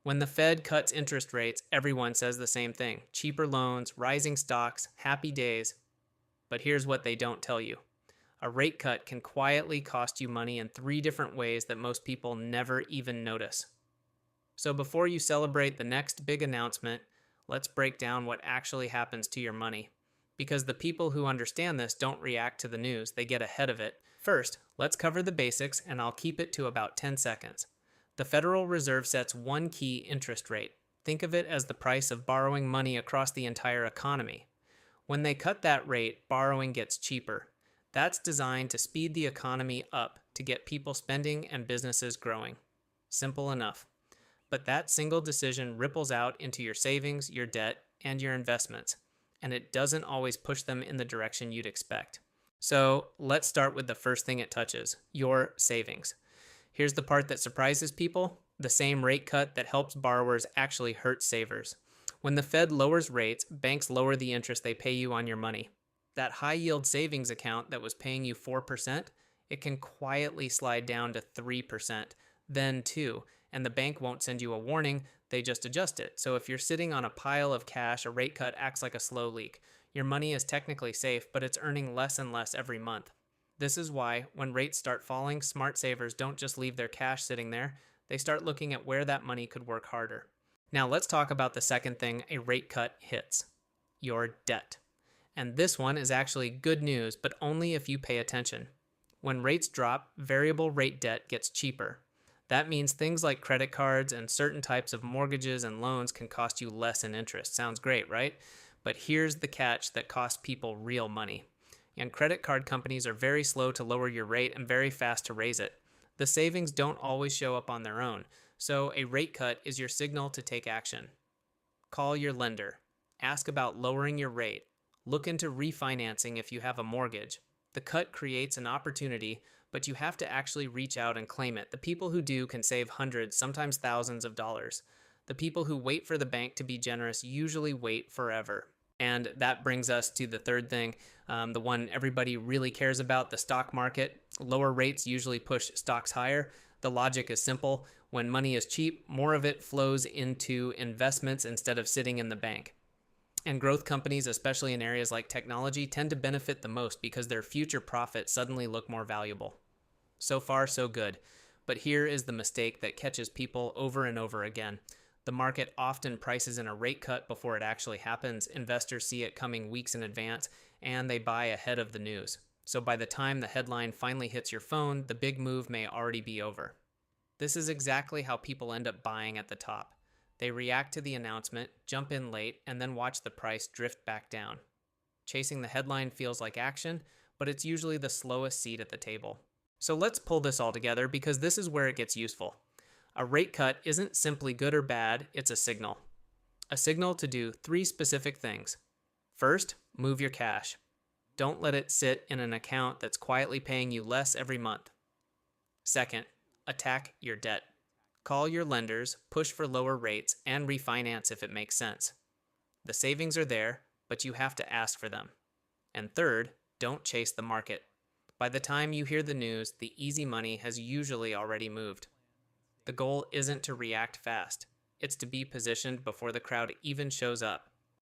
When the Fed cuts interest rates, everyone says the same thing: cheaper loans, rising stocks, happy days. But here's what they don't tell you: a rate cut can quietly cost you money in three different ways that most people never even notice. So before you celebrate the next big announcement, let's break down what actually happens to your money. Because the people who understand this don't react to the news, they get ahead of it. First, let's cover the basics, and I'll keep it to about 10 seconds. The Federal Reserve sets one key interest rate. Think of it as the price of borrowing money across the entire economy. When they cut that rate, borrowing gets cheaper. That's designed to speed the economy up to get people spending and businesses growing. Simple enough. But that single decision ripples out into your savings, your debt, and your investments, and it doesn't always push them in the direction you'd expect. So let's start with the first thing it touches: your savings. Here's the part that surprises people: the same rate cut that helps borrowers actually hurts savers. When the Fed lowers rates, banks lower the interest they pay you on your money. That high yield savings account that was paying you 4%, it can quietly slide down to 3%, then 2, and the bank won't send you a warning, they just adjust it. So if you're sitting on a pile of cash, a rate cut acts like a slow leak. Your money is technically safe, but it's earning less and less every month. This is why, when rates start falling, smart savers don't just leave their cash sitting there, they start looking at where that money could work harder. Now let's talk about the second thing a rate cut hits: your debt. And this one is actually good news, but only if you pay attention. When rates drop, variable rate debt gets cheaper. That means things like credit cards and certain types of mortgages and loans can cost you less in interest. Sounds great, right? But here's the catch that costs people real money. And credit card companies are very slow to lower your rate and very fast to raise it. The savings don't always show up on their own, so a rate cut is your signal to take action. Call your lender. Ask about lowering your rate. Look into refinancing if you have a mortgage. The cut creates an opportunity, but you have to actually reach out and claim it. The people who do can save hundreds, sometimes thousands of dollars. The people who wait for the bank to be generous usually wait forever. And that brings us to the third thing, the one everybody really cares about: the stock market. Lower rates usually push stocks higher. The logic is simple: when money is cheap, more of it flows into investments instead of sitting in the bank. And growth companies, especially in areas like technology, tend to benefit the most because their future profits suddenly look more valuable. So far, so good. But here is the mistake that catches people over and over again. The market often prices in a rate cut before it actually happens. Investors see it coming weeks in advance, and they buy ahead of the news. So by the time the headline finally hits your phone, the big move may already be over. This is exactly how people end up buying at the top. They react to the announcement, jump in late, and then watch the price drift back down. Chasing the headline feels like action, but it's usually the slowest seat at the table. So let's pull this all together, because this is where it gets useful. A rate cut isn't simply good or bad, it's a signal. A signal to do three specific things. First, move your cash. Don't let it sit in an account that's quietly paying you less every month. Second, attack your debt. Call your lenders, push for lower rates, and refinance if it makes sense. The savings are there, but you have to ask for them. And third, don't chase the market. By the time you hear the news, the easy money has usually already moved. The goal isn't to react fast. It's to be positioned before the crowd even shows up.